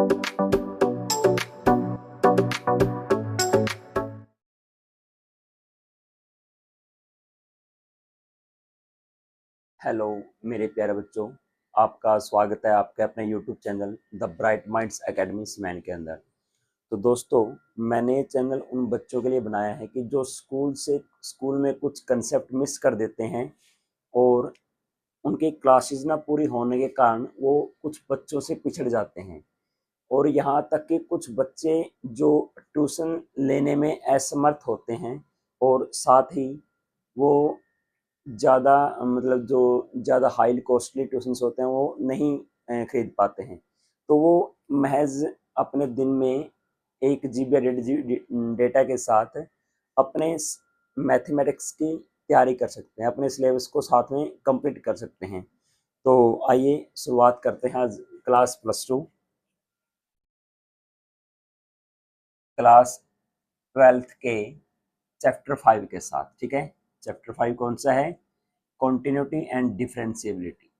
Hello मेरे प्यारे बच्चों, आपका स्वागत है आपके अपने YouTube channel the bright minds academy cement के अंदर। तो दोस्तों, मैंने ये चैनल उन बच्चों के लिए बनाया है कि जो स्कूल में कुछ कंसेप्ट मिस कर देते हैं और उनकी क्लासेस ना पूरी होने के कारण वो कुछ बच्चों से पिछड़ जाते हैं। और यहाँ तक कि कुछ बच्चे जो ट्यूशन लेने में असमर्थ होते हैं और साथ ही वो ज़्यादा मतलब जो ज़्यादा हाई कॉस्टली ट्यूशन्स होते हैं वो नहीं खरीद पाते हैं। तो वो महज अपने दिन में 1 जीबी या 1.5 जीबी डेटा के साथ अपने मैथमेटिक्स की तैयारी कर सकते हैं, अपने सिलेबस को साथ में कंप्लीट कर सकते हैं। तो आइए शुरुआत करते हैं आज क्लास क्लास 12th के चैप्टर 5 के साथ। ठीक है, चैप्टर 5 कौन सा है? Continuity and differentiability.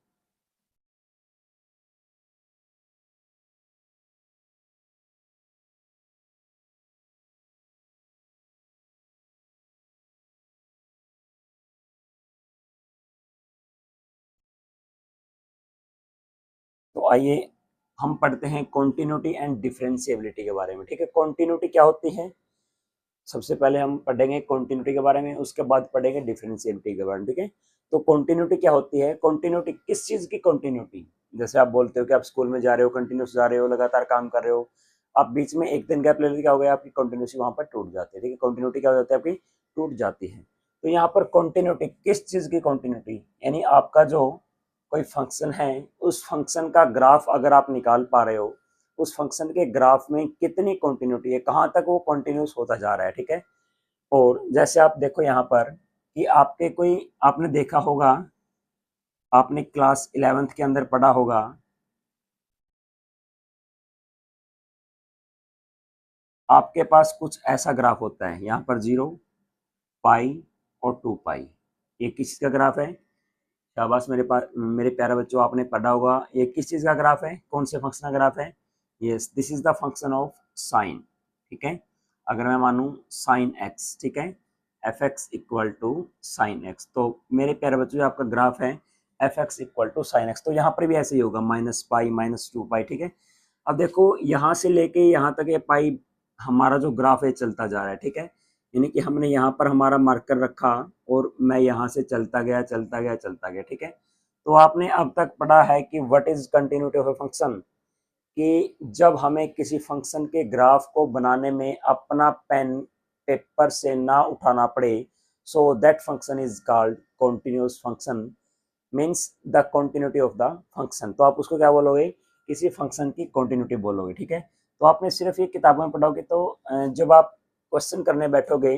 तो आइए हम पढ़ते हैं कॉन्टिन्यूटी एंड डिफरेंशिएबिलिटी के बारे में। ठीक है, कॉन्टिन्यूटी क्या होती है सबसे पहले हम पढ़ेंगे कॉन्टिन्यूटी के बारे में, उसके बाद पढ़ेंगे डिफरेंशिएबिलिटी के बारे में। ठीक है, तो कॉन्टिन्यूटी क्या होती है? कॉन्टिन्यूटी किस चीज की कॉन्टिन्यूटी? जैसे आप बोलते हो कि आप स्कूल में जा रहे हो, कंटिन्यूस जा रहे हो, लगातार काम कर रहे हो, आप बीच में एक दिन गैप ले लेते, क्या हो गया? आपकी कंटिन्यूटी वहां पर टूट जाती है। ठीक है, कंटिन्यूटी क्या हो जाती है? आपकी टूट जाती है। तो यहाँ पर कंटिन्यूटी किस चीज की कंटिन्यूटी? यानी आपका जो कोई फंक्शन है, उस फंक्शन का ग्राफ अगर आप निकाल पा रहे हो, उस फंक्शन के ग्राफ में कितनी कंटिन्यूटी है, कहाँ तक वो कंटिन्यूस होता जा रहा है। ठीक है, और जैसे आप देखो यहाँ पर कि आपके कोई आपने देखा होगा, आपने क्लास 11th के अंदर पढ़ा होगा, आपके पास कुछ ऐसा ग्राफ होता है, यहाँ पर 0, पाई और 2 पाई। ये किस चीज का ग्राफ है? शाबाश मेरे पास मेरे प्यारे बच्चों, आपने पढ़ा होगा। ये किस चीज का ग्राफ है? कौन से फंक्शन का ग्राफ है? Yes, this is the function of sine. ठीक है, अगर मैं मानूं साइन एक्स, ठीक है, f x equal to sine x, तो मेरे प्यारे बच्चों जो आपका ग्राफ है f x equal to sine x, तो यहाँ पर भी ऐसे ही होगा, -पाई -2 पाई। ठीक है, अब देखो यहाँ से लेके यहाँ तक ये पाई हमारा जो ग्राफ है चलता जा रहा है। ठीक है, यानी कि हमने यहाँ पर हमारा मार्कर रखा और मैं यहाँ से चलता गया चलता गया चलता गया। ठीक है, तो आपने अब तक पढ़ा है कि what is continuity of a function, कि जब हमें किसी फंक्शन के ग्राफ को बनाने में अपना पेन पेपर से ना उठाना पड़े, so that function is called continuous function, means the continuity of the function. तो आप उसको क्या बोलोगे? किसी फंक्शन की कॉन्टिन्यूटी बोलोगे। ठीक है, तो आपने सिर्फ ये किताबों में पढ़ोगे, तो जब आप क्वेश्चन करने बैठोगे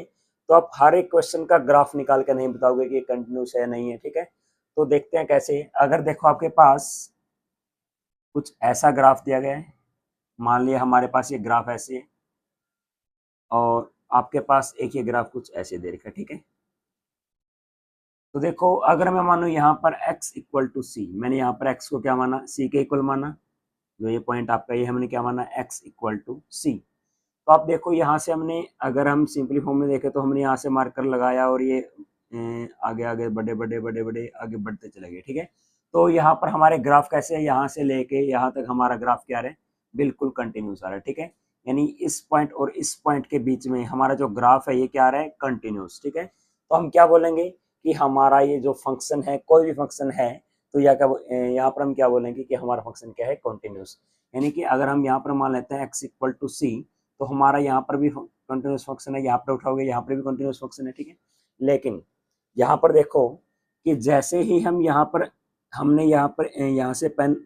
तो आप हर एक क्वेश्चन का ग्राफ निकाल के नहीं बताओगे कि कंटिन्यूस है नहीं है। ठीक है, तो देखते हैं कैसे। अगर देखो आपके पास कुछ ऐसा ग्राफ दिया गया है, मान लिया हमारे पास ये ग्राफ ऐसे है और आपके पास एक ये ग्राफ कुछ ऐसे दे रखा है। ठीक है, तो देखो अगर मैं मानू यहाँ पर x इक्वल टू सी, मैंने यहाँ पर x को क्या माना? c के इक्वल माना। जो ये पॉइंट आपका ये हमने क्या माना? x इक्वल टू सी। तो आप देखो यहाँ से हमने, अगर हम सिंपली फॉर्म में देखें तो हमने यहाँ से मार्कर लगाया और ये आगे आगे बड़े बड़े बड़े बड़े आगे बढ़ते चले गए। ठीक है, तो यहाँ पर हमारे ग्राफ कैसे है? यहाँ से लेके यहाँ तक हमारा ग्राफ क्या है? बिल्कुल कंटिन्यूस आ रहा है। ठीक है, यानी इस पॉइंट और इस पॉइंट के बीच में हमारा जो ग्राफ है ये क्या आ रहा है? कंटिन्यूस। ठीक है, तो हम क्या बोलेंगे कि हमारा ये जो फंक्शन है, कोई भी फंक्शन है, तो यहाँ पर हम क्या बोलेंगे कि हमारा फंक्शन क्या है? कंटिन्यूस। यानी कि अगर हम यहाँ पर मान लेते हैं x इक्वल टू सी, तो हमारा यहाँ पर भी कंटिन्यूस फंक्शन है, यहाँ पर उठाओगे यहाँ पर भी कंटिन्यूस फंक्शन है। ठीक है, लेकिन यहाँ पर देखो कि जैसे ही हम यहाँ पर हमने यहाँ से पेन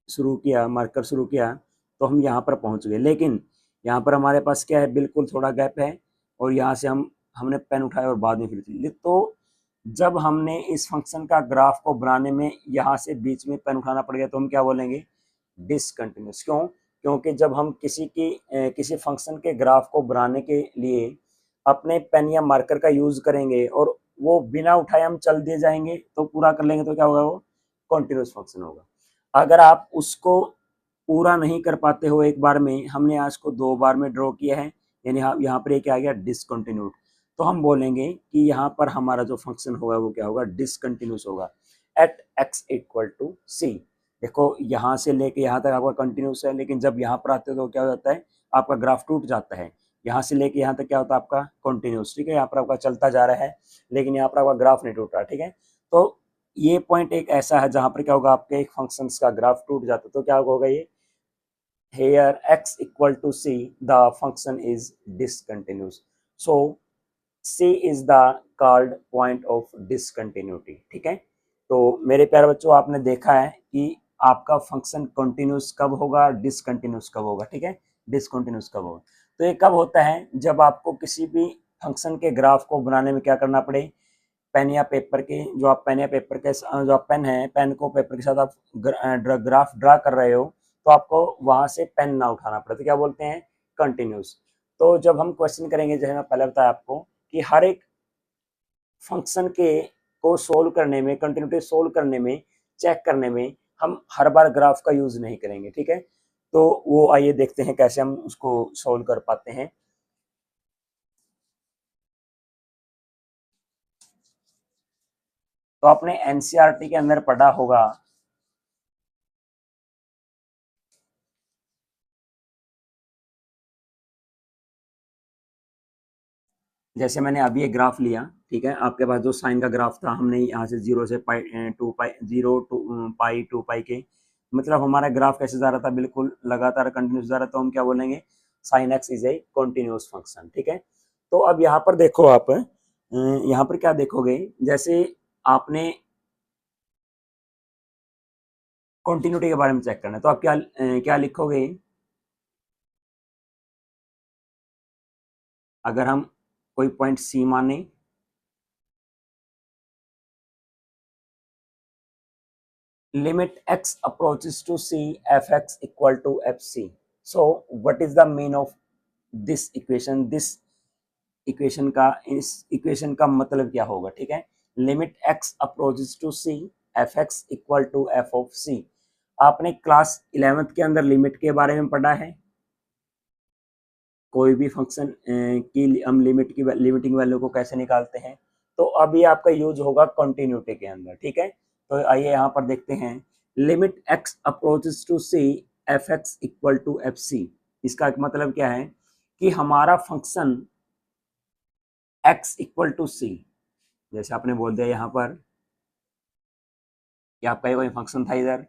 शुरू किया, मार्कर शुरू किया, तो हम यहाँ पर पहुँच गए, लेकिन यहाँ पर हमारे पास क्या है? बिल्कुल थोड़ा गैप है और यहाँ से हमने पेन उठाया और बाद में फिर तो जब हमने इस फंक्शन का ग्राफ को बनाने में यहाँ से बीच में पेन उठाना पड़ गया, तो हम क्या बोलेंगे? डिसकंटिन्यूस। क्यों? क्योंकि जब हम किसी फंक्शन के ग्राफ को बनाने के लिए अपने पेन या मार्कर का यूज करेंगे और वो बिना उठाए हम चल दिए जाएंगे, तो पूरा कर लेंगे, तो क्या होगा? वो कॉन्टिन्यूस फंक्शन होगा। अगर आप उसको पूरा नहीं कर पाते हो एक बार में, हमने आज को 2 बार में ड्रॉ किया है, यानी यहाँ पर ये क्या आ गया, डिसकंटिन्यूड। तो हम बोलेंगे कि यहाँ पर हमारा जो फंक्शन होगा वो क्या होगा, डिसकंटिन्यूस होगा एट x इक्वल टू सी। देखो यहाँ से लेके यहाँ तक आपका कंटिन्यूस है, लेकिन जब यहाँ पर आते हो तो क्या हो जाता है, आपका ग्राफ टूट जाता है। यहाँ से लेके यहाँ तक क्या होता है, आपका कंटिन्यूस, ठीक है, यहाँ पर आपका चलता जा रहा है, लेकिन यहाँ पर आपका ग्राफ नहीं टूट रहा, ठीक है। तो ये पॉइंट एक ऐसा है जहां पर क्या होगा, आपके एक फंक्शन का ग्राफ टूट जाता है, तो क्या होगा ये, here x equal to c, the function is discontinuous, so c is the called point of discontinuity, ठीक है। तो मेरे प्यारे बच्चों, आपने देखा है कि आपका फंक्शन कंटिन्यूस कब होगा, डिसकंटिन्यूस कब होगा, ठीक है, डिसकंटिन्यूस कब होगा। तो ये कब होता है, जब आपको किसी भी फंक्शन के ग्राफ को बनाने में क्या करना पड़े, पेन या पेपर के, जो आप पेन या पेपर के, जो आप पेन है, पेन को पेपर के साथ आप ग्राफ ड्रा कर रहे हो, तो आपको वहां से पेन ना उठाना पड़े, तो क्या बोलते हैं, कंटिन्यूस। तो जब हम क्वेश्चन करेंगे, जैसे मैं पहले बताया आपको कि हर एक फंक्शन के को सोल्व करने में, कंटिन्यूटी सोल्व करने में, चेक करने में हम हर बार ग्राफ का यूज नहीं करेंगे, ठीक है। तो वो आइए देखते हैं कैसे हम उसको सोल्व कर पाते हैं। तो आपने एनसीईआरटी के अंदर पढ़ा होगा, जैसे मैंने अभी एक ग्राफ लिया, ठीक है, आपके पास जो साइन का ग्राफ था, हमने यहाँ से 0 से पाई 2 पाई 0 टू पाई 2 पाई के, मतलब हमारा ग्राफ कैसे जा रहा था, बिल्कुल लगातार कंटिन्यूस जा रहा था, तो हम क्या बोलेंगे, sine x is a continuous function, ठीक है। तो अब यहाँ पर देखो आप, यहाँ पर क्या देखोगे, जैसे आपने कंटिन्यूटी के बारे में चेक करना है, तो आप क्या लिखोगे, अगर हम कोई पॉइंट सी माने, limit x approaches to c, fx equal to fc. So what is the mean of this equation, this equation का, इस इक्वेशन का मतलब क्या होगा, ठीक है। Limit x approaches to c, fx equal to f of c। आपने class 11th के अंदर लिमिट के बारे में पढ़ा है, कोई भी फंक्शन की हम लिमिटिंग वैल्यू को कैसे निकालते हैं। तो अब ये आपका यूज होगा कंटिन्यूटी के अंदर, ठीक है। तो आइए यहाँ पर देखते हैं, limit x approaches to c, fx equal to fc। इसका मतलब क्या है कि हमारा function x equal to c, जैसे आपने बोल दिया यहाँ पर कि आपका कोई फंक्शन था इधर,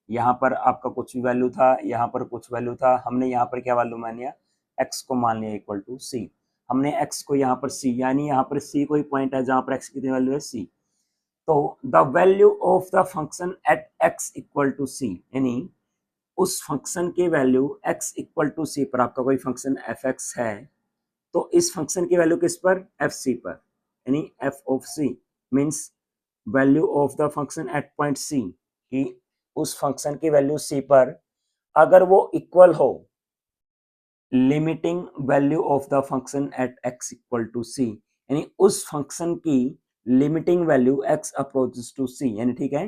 यहाँ पर आपका कुछ भी वैल्यू था, यहाँ पर कुछ वैल्यू था, हमने यहाँ पर क्या वैल्यू मान लिया, x को मान लिया इक्वल टू c। हमने x को यहाँ पर c, यानी यहाँ पर c कोई पॉइंट है जहाँ पर x की वैल्यू है c। तो the value of the function at x equal to c, यानी उस फंक्शन की value x equal to c पर, आपका कोई फंक्शन fx है, तो इस फंक्शन की वैल्यू किस पर, fc पर, यानी f of c means value of the function eight point c, कि उस फंक्शन की वैल्यू c पर अगर वो इक्वल हो limiting value of the function at x equal to c, यानी उस फंक्शन की limiting value x approaches to c, यानी ठीक है।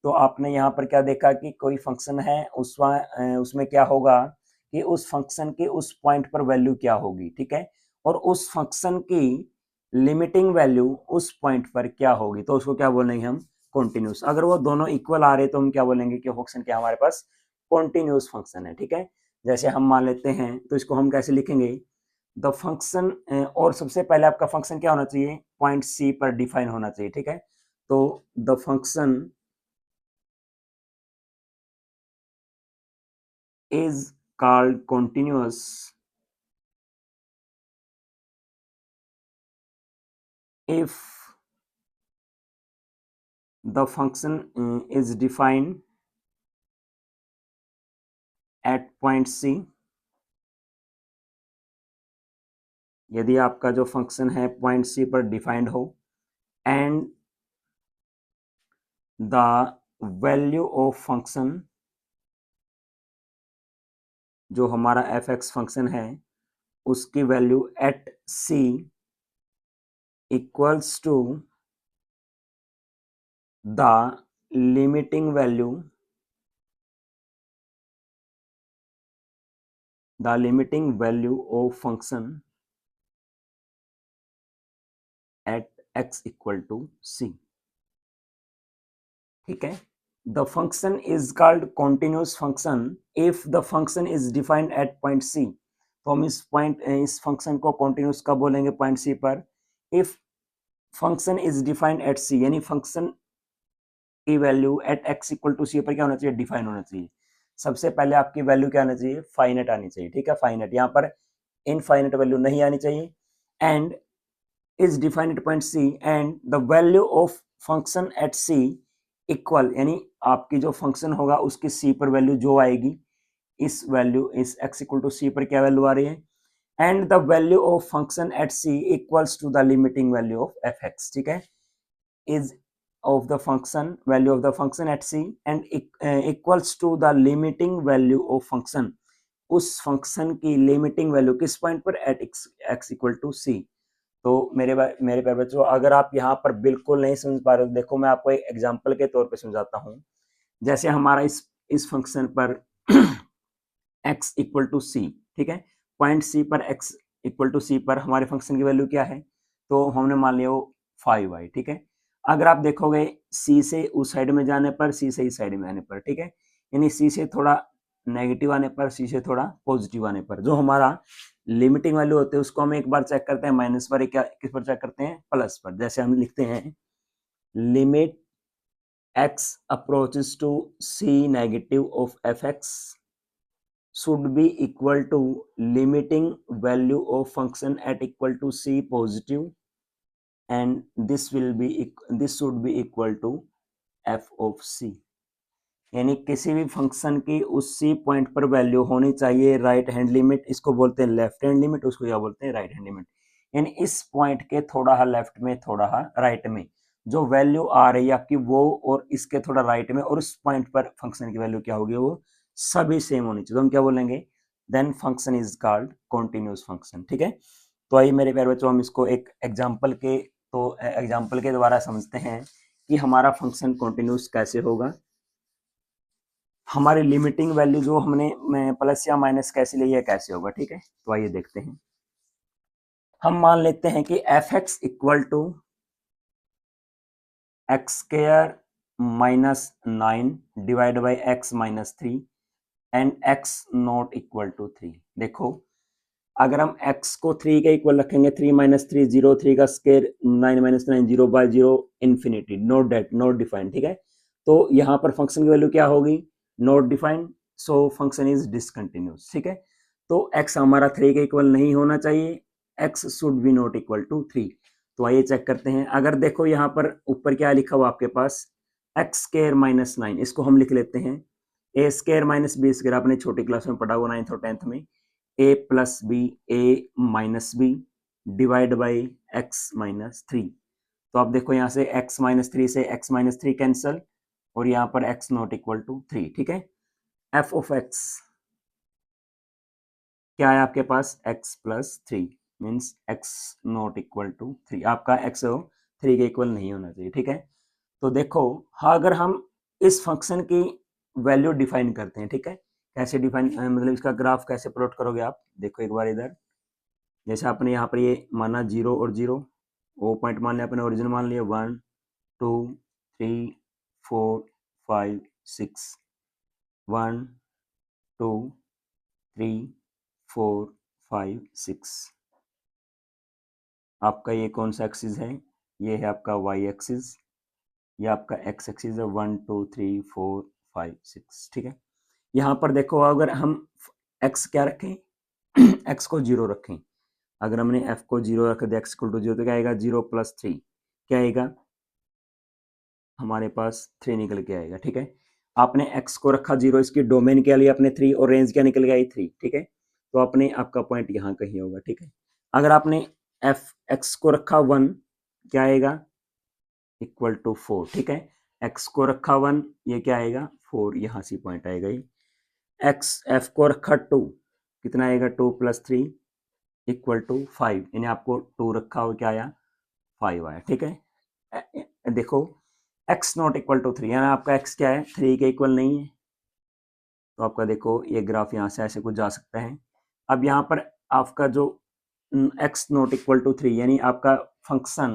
तो आपने यहाँ पर क्या देखा कि कोई फंक्शन है, उसमें क्या होगा कि उस फंक्शन की उस पॉइंट पर वैल्यू क्या होगी, ठीक है, और उस फंक्शन की लिमिटिंग वैल्यू उस पॉइंट पर क्या होगी, तो उसको क्या बोलेंगे हम, कॉन्टिन्यूस। अगर वो दोनों इक्वल आ रहे तो हम क्या बोलेंगे कि फंक्शन क्या हमारे पास कॉन्टिन्यूस फंक्शन है, ठीक है। जैसे हम मान लेते हैं, तो इसको हम कैसे लिखेंगे, द फंक्शन, और सबसे पहले आपका फंक्शन क्या होना चाहिए, पॉइंट सी पर डिफाइन होना चाहिए, ठीक है। तो the function is called continuous if the function is defined at point C, यदि आपका जो फंक्शन है पॉइंट C पर डिफाइंड हो, and the value of function, जो हमारा एफ एक्स फंक्शन है, उसकी वैल्यू at C equals to the limiting value the limiting value of function at x equal to c। ठीक है, the function is called continuous function if the function is defined at point c। तो हम इस function को continuous कब बोलेंगे? Point c पर। If function is defined eight c, यानी फंक्शन की value at x equal to c पर क्या होना चाहिए? डिफाइन होना चाहिए। सबसे पहले आपकी वैल्यू क्या आनी चाहिए? फाइनाइट आनी चाहिए। ठीक है, फाइनाइट, यहाँ पर इनफाइनाइट वैल्यू नहीं आनी चाहिए। And is defined at point c and the value of function at c equal, यानी आपकी जो फंक्शन होगा उसकी c पर वैल्यू जो आएगी, इस वैल्यू इस x इक्वल टू c पर क्या वैल्यू आ रही है, and the value of function at c equals to the limiting value of fx। ठीक है, is of the function value of the function at c and equals to the limiting value of function, उस function की limiting value किस point पर? At x equal to c। तो मेरे प्यारे बच्चों, अगर आप यहाँ पर बिल्कुल नहीं समझ पा रहे हो, देखो मैं आपको एक एग्जांपल के तौर पे समझाता हूँ। जैसे हमारा इस फंक्शन पर x इक्वल टू c, ठीक है, पॉइंट c पर x इक्वल टू c पर हमारे फंक्शन की वैल्यू क्या है? तो हमने मान लिया वो 5y। ठीक है, अगर आप देखोगे c से उस साइड में जाने पर, c से इस साइड में आने पर, ठीक है, यानी c से थोड़ा नेगेटिव आने पर, c से थोड़ा पॉजिटिव आने पर, जो हमारा लिमिटिंग वैल्यू होते हैं उसको हम एक बार चेक करते हैं माइनस पर, क्या किस पर चेक करते हैं? प्लस पर। जैसे हम लिखते हैं limit x approaches to c negative of fx should be equal to limiting value of function at equal to c positive and this should be equal to f of c। यानी किसी भी function की उस C point पर value होनी चाहिए right hand limit, इसको बोलते हैं लेफ्ट हैंड लिमिट, उसको क्या बोलते हैं? Right hand limit. यानी इस पॉइंट के थोड़ा हा लेफ्ट में, थोड़ा हा राइट में जो वैल्यू आ रही है आपकी, वो और इसके थोड़ा राइट में और उस पॉइंट पर फंक्शन की वैल्यू क्या होगी? वो सभी सेम होनी चाहिए। तो हम क्या बोलेंगे? Then function is called continuous function. ठीक है, तो आइए मेरे प्यारे बच्चों, हम इसको एक एग्जाम्पल के द्वारा समझते हैं कि हमारा फंक्शन कॉन्टिन्यूस कैसे होगा। हमारी लिमिटिंग वैल्यू जो हमने प्लस या माइनस कैसे ली है, कैसे होगा। ठीक है, तो आइए देखते हैं। हम मान लेते हैं कि f x equal to x square minus 9 divide by x minus 3 and x not equal to 3। देखो, अगर हम x को 3 के इक्वल रखेंगे, 3 माइनस 3 0, 3 का square 9 minus 9 0 by 0 infinity, not that, not defined. ठीक है, तो यहाँ पर फंक्शन की वैल्यू क्या होगी? Not defined, so function is discontinuous. ठीक है, तो x हमारा 3 के इक्वल नहीं होना चाहिए, x should be not equal to 3। तो आइए चेक करते हैं। अगर देखो यहाँ पर ऊपर क्या लिखा हुआ आपके पास, एक्स स्क्वायर माइनस 9, इसको हम लिख लेते हैं ए स्क्वायर माइनस बी स्क्वायर, आपने छोटी क्लास में पढ़ा हुआ 9th और 10th में, a plus b, a minus b divide by x minus 3। तो आप देखो यहाँ से x माइनस 3 से x माइनस 3 कैंसल और यहाँ पर x नॉट इक्वल टू 3। ठीक है, f ऑफ x क्या है आपके पास? x plus 3 means x not equal to 3। आपका x 3 के इक्वल नहीं होना चाहिए। ठीक है, तो देखो, हाँ, अगर हम इस फंक्शन की वैल्यू डिफाइन करते हैं, ठीक है, कैसे डिफाइन, मतलब इसका ग्राफ कैसे प्लॉट करोगे आप? देखो एक बार इधर, जैसे आपने यहाँ पर ये माना 0 और 0, वो पॉइंट मान लिया, अपने ओरिजिन मान लिया 1 2 3 4 5 6, 1 2 3 4 5 6। आपका ये कौन सा एक्सिस है? ये है आपका वाई एक्सिस, ये आपका एक्स एक्सिस है, 1 2 3 4 5 6। ठीक है, यहाँ पर देखो, अगर हम x क्या रखें, x को 0 रखें, अगर हमने f को 0 रख दिया, x इक्वल टू 0, तो क्या आएगा? 0 प्लस 3 क्या आएगा? हमारे पास 3 निकल के आएगा। ठीक है, आपने x को रखा 0, इसकी डोमेन क्या लिया आपने 3 और रेंज क्या निकल गया? 3। ठीक है, तो अपने आपका पॉइंट यहाँ कहीं होगा। ठीक है, अगर आपने x को रखा 1, क्या आएगा? Equal to 4। ठीक है, x को रखा 1, ये क्या आएगा? 4, यहाँ से पॉइंट आएगा ही। f को रखा 2, कितना आएगा? 2 प्लस 3 इक्वल टू 5, यानी आपको 2 रखा हो, क्या आया? 5 आया। ठीक है, देखो x नॉट इक्वल टू 3, यानी आपका x क्या है? 3 के इक्वल नहीं है। तो आपका देखो ये ग्राफ यहाँ से ऐसे कुछ जा सकता है, अब यहाँ पर आपका जो x नॉट इक्वल टू 3 यानी आपका फंक्शन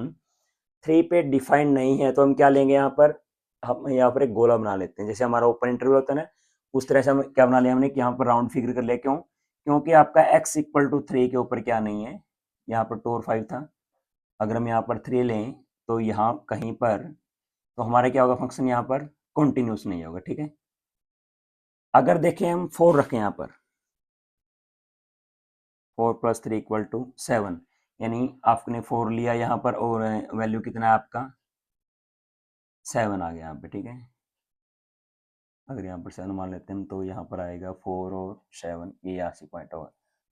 3 पे डिफाइंड नहीं है, तो हम क्या लेंगे यहाँ पर, हम यहाँ पर एक गोला बना लेते हैं, जैसे हमारा ओपन इंटरवल होता है ना, उस तरह से हम क्या बना लिया हमने कि यहाँ पर राउंड फिगर कर लिया। क्यों? क्योंकि आपका x इक्वल टू 3 के ऊपर क्या नहीं है, यहाँ पर 2 और 5 था, अगर हम यहाँ पर 3 लें तो यहाँ कहीं पर, तो हमारा क्या होगा फंक्शन यहाँ पर कंटिन्यूस नहीं होगा। ठीक है, अगर देखें हम 4 रखें यहाँ पर, 4 + 3 = 7, यानी आपने 4 लिया यहाँ पर और वैल्यू कितना है आपका 7 आ गया यहाँ पे। ठीक है, अगर यहाँ पर 7 मान लेते हैं तो यहाँ पर आएगा 4 और 7, ये यहाँ से पॉइंट होगा।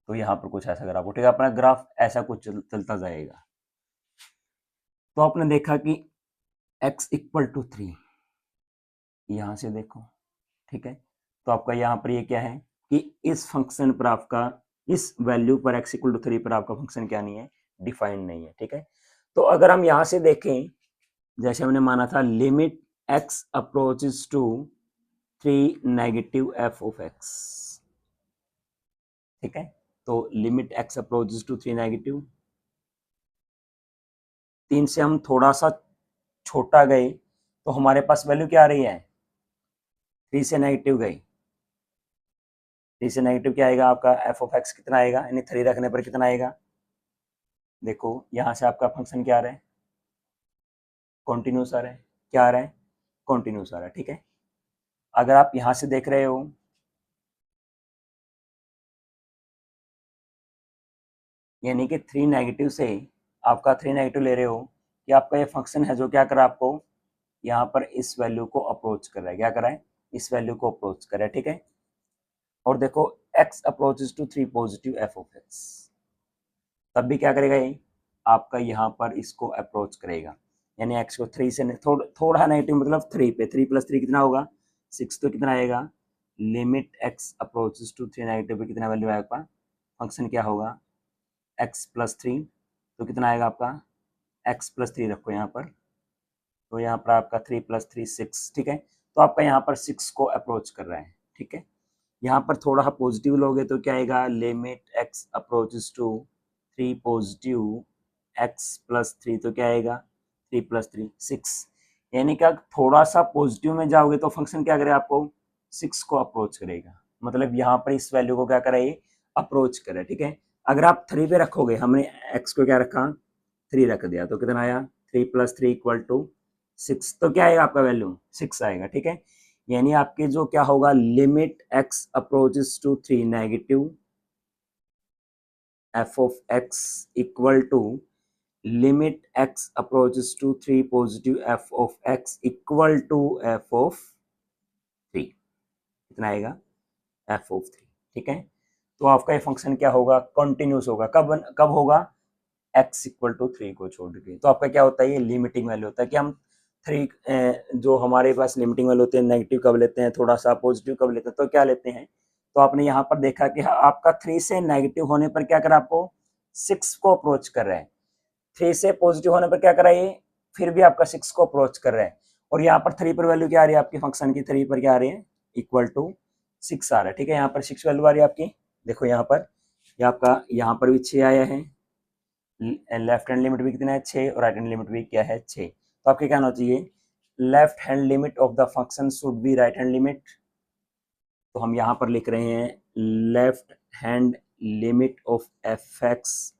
तो यहाँ पर कुछ ऐसा ग्राफ हो, ठीक है, अपना ग्राफ ऐसा कुछ चलता जाएगा। तो आपने देखा कि x = 3, यहाँ से देखो, ठीक है, तो आपका यहाँ पर ये क्या है कि इस फंक्शन पर आपका, इस वैल्यू पर x = 3 पर आपका फंक्शन क्या नहीं है, डिफाइंड नहीं है। ठीक है, तो अगर हम यहाँ से देखें, जैसे हमने माना था limit x approaches to 3 negative f of x, ठीक है, तो limit x approaches to 3 negative, 3 से हम थोड़ा सा छोटा गए तो हमारे पास वैल्यू क्या आ रही है, 3 से नेगेटिव गई, 3 से नेगेटिव क्या आएगा आपका f ऑफ x कितना आएगा, यानी 3 रखने पर कितना आएगा, देखो यहाँ से आपका फंक्शन क्या आ रहा है, कॉन्टिन्यूस आ रहा है, क्या आ रहा है, कॉन्टिन्यूस आ रहा है। ठीक है, अगर आप यहाँ से देख रहे हो, यानी कि 3 नेगेटिव से आपका 3 नेगेटिव ले रहे हो कि आपका ये फंक्शन है जो क्या कर रहा है आपको यहाँ पर इस वैल्यू को अप्रोच कर रहा है, क्या कर रहा है, इस वैल्यू को अप्रोच कर रहा है। ठीक है, और देखो x approaches to 3 positive f of x, तब भी क्या करेगा ये आपका यहाँ पर इसको अप्रोच करेगा, यानी x को 3 से थोड़ा नेगेटिव, मतलब 3 पे, 3 + 3 कितना होगा 6, तो कितना आएगा, limit x approaches to 3 negative पे कितना वैल्यू आएगा, फंक्शन क्या होगा x + 3, तो कितना आएगा आपका x + 3 रखो यहाँ पर, तो यहाँ पर आपका 3 + 3 6, ठीक है, तो आपका यहाँ पर 6 को अप्रोच कर रहा है। ठीक है, यहाँ पर थोड़ा पॉजिटिव लोगे तो क्या आएगा, limit x approaches to 3 positive x + 3, तो क्या आएगा 3 + 3 6, यानी क्या थोड़ा सा पॉजिटिव में जाओगे तो फंक्शन क्या करेगा आपको 6 को अप्रोच करेगा, मतलब यहाँ पर इस वैल्यू को क्या करे अप्रोच करे। ठीक है, अगर आप 3 पे रखोगे, हमने x को क्या रखा 3 रख दिया, तो कितना आया 3 + 3 = 6, तो क्या आएगा आपका वैल्यू 6 आएगा। ठीक है, यानी आपके जो क्या होगा limit x approaches to 3 negative f of x equal to limit x approaches to 3 positive f of x equal to f of 3, कितना आएगा f ऑफ 3। ठीक है, तो आपका ये फंक्शन क्या होगा, कंटिन्यूस होगा, कब होगा x = 3 को छोड़ के। तो आपका क्या होता है, ये लिमिटिंग वैल्यू होता है कि हम 3 जो हमारे पास लिमिटिंग वैल्यू होते हैं, नेगेटिव कब लेते हैं, थोड़ा सा पॉजिटिव कब लेते हैं, तो क्या लेते हैं, तो आपने यहाँ पर देखा कि आपका 3 से नेगेटिव होने पर क्या करा, आपको 6 को अप्रोच कर रहा है, 3 से पॉजिटिव होने पर क्या करा ये, फिर भी आपका 6 को अप्रोच कर रहा है, और यहाँ पर 3 पर वैल्यू क्या आ रही है आपकी फंक्शन की, 3 पर क्या आ रही है = 6 आ रहा है। ठीक है, यहाँ पर 6 वैल्यू आ रही है आपकी, देखो यहाँ पर ये आपका यहाँ पर भी 6 आया है, लेफ्ट हैंड लिमिट भी कितना है 6, और राइट हैंड लिमिट भी क्या है 6, तो आपके क्या होना चाहिए, left hand limit of the function should be right hand limit, तो हम यहाँ पर लिख रहे हैं left hand limit of F x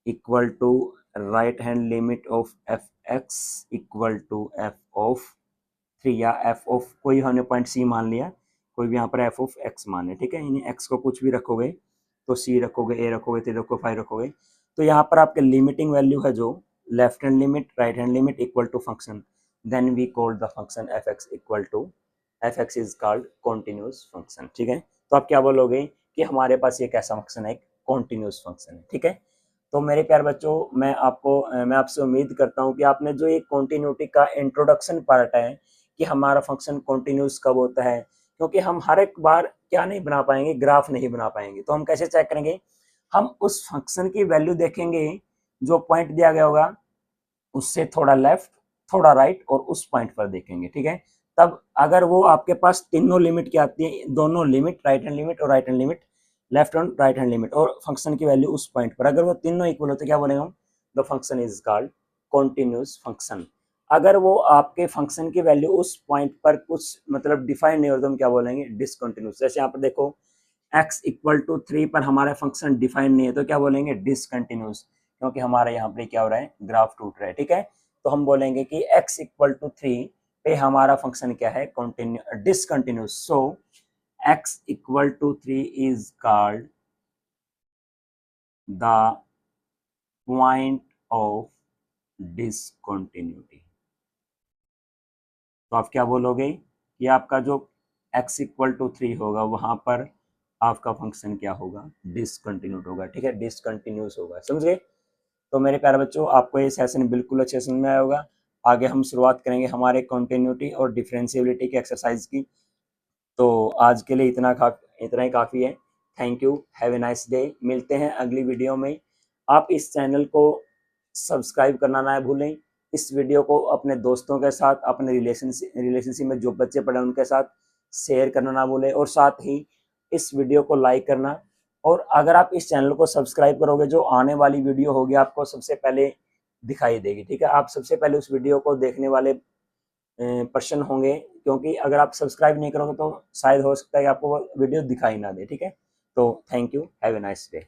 equal to right hand limit of F x equal to F of 3, या एफ ऑफ कोई हमने पॉइंट सी मान लिया, कोई भी यहाँ पर एफ ऑफ एक्स मान लिया। ठीक है, यानी एक्स को कुछ भी रखोगे तो सी रखोगे, ए रखोगे, 3 रखोगे, 5 रखोगे, तो यहाँ पर आपके लिमिटिंग वैल्यू है जो left hand limit right hand limit equal to function, then we called the function F x equal to F X is called continuous function. ठीक है, तो आप क्या बोलोगे कि हमारे पास ये कैसा फंक्शन है, एक कॉन्टिन्यूस फंक्शन है। ठीक है, तो मेरे प्यारे बच्चों, मैं आपसे उम्मीद करता हूँ कि आपने जो ये कॉन्टिन्यूटी का इंट्रोडक्शन पार्ट है कि हमारा फंक्शन कॉन्टिन्यूस कब होता है, क्योंकि हम हर एक बार क्या नहीं बना पाएंगे, ग्राफ नहीं बना पाएंगे, तो हम कैसे चेक करेंगे, हम उस फंक्शन की वैल्यू देखेंगे जो पॉइंट दिया गया होगा उससे थोड़ा लेफ्ट थोड़ा राइट, और उस पॉइंट पर देखेंगे। ठीक है, तब अगर वो आपके पास तीनों लिमिट क्या आती है, दोनों लिमिट राइट हैंड लिमिट और राइट हैंड लिमिट लेफ्ट और राइट हैंड लिमिट और फंक्शन की वैल्यू उस पॉइंट पर, अगर वो तीनों इक्वल होते क्या बोलेंगे हम, the function is called continuous function. अगर वो आपके फंक्शन की वैल्यू उस पॉइंट पर कुछ मतलब डिफाइन नहीं हो तो हम क्या बोलेंगे, डिसकंटिन्यूस। जैसे यहाँ पर देखो x इक्वल टू 3 पर हमारा फंक्शन डिफाइन नहीं है तो क्या बोलेंगे, डिसकंटिन्यूस, क्योंकि हमारे यहाँ पे क्या हो रहा है, ग्राफ टूट रहा है, ठीक है। तो हम बोलेंगे कि x इक्वल टू 3 पे हमारा फंक्शन क्या है, continue discontinuous. So x equal to 3 is called the point of discontinuity. तो आप क्या बोलोगे कि आपका जो x इक्वल टू 3 होगा वहां पर आपका फंक्शन क्या होगा, डिसकंटिन्यूट होगा, ठीक है, डिसकंटिन्यूस होगा, समझ गए। तो मेरे प्यारे बच्चों आपको ये सेशन बिल्कुल अच्छे समझ में आया होगा। आगे हम शुरुआत करेंगे हमारे कंटिन्यूटी और डिफरेंशिएबिलिटी के एक्सरसाइज की। तो आज के लिए इतना ही काफ़ी है। Thank you, have a nice day. मिलते हैं अगली वीडियो में। आप इस चैनल को सब्सक्राइब करना ना भूलें। इस वीडियो को अपने दोस्तों के साथ, अपने रिलेशनशिप में जो बच्चे पढ़े उनके साथ शेयर करना ना भूलें, और साथ ही इस वीडियो को लाइक करना। और अगर आप इस चैनल को सब्सक्राइब करोगे, जो आने वाली वीडियो होगी आपको सबसे पहले दिखाई देगी, ठीक है। आप सबसे पहले उस वीडियो को देखने वाले पर्सन होंगे, क्योंकि अगर आप सब्सक्राइब नहीं करोगे तो शायद हो सकता है कि आपको वो वीडियो दिखाई ना दे, ठीक है। तो thank you, have a nice day.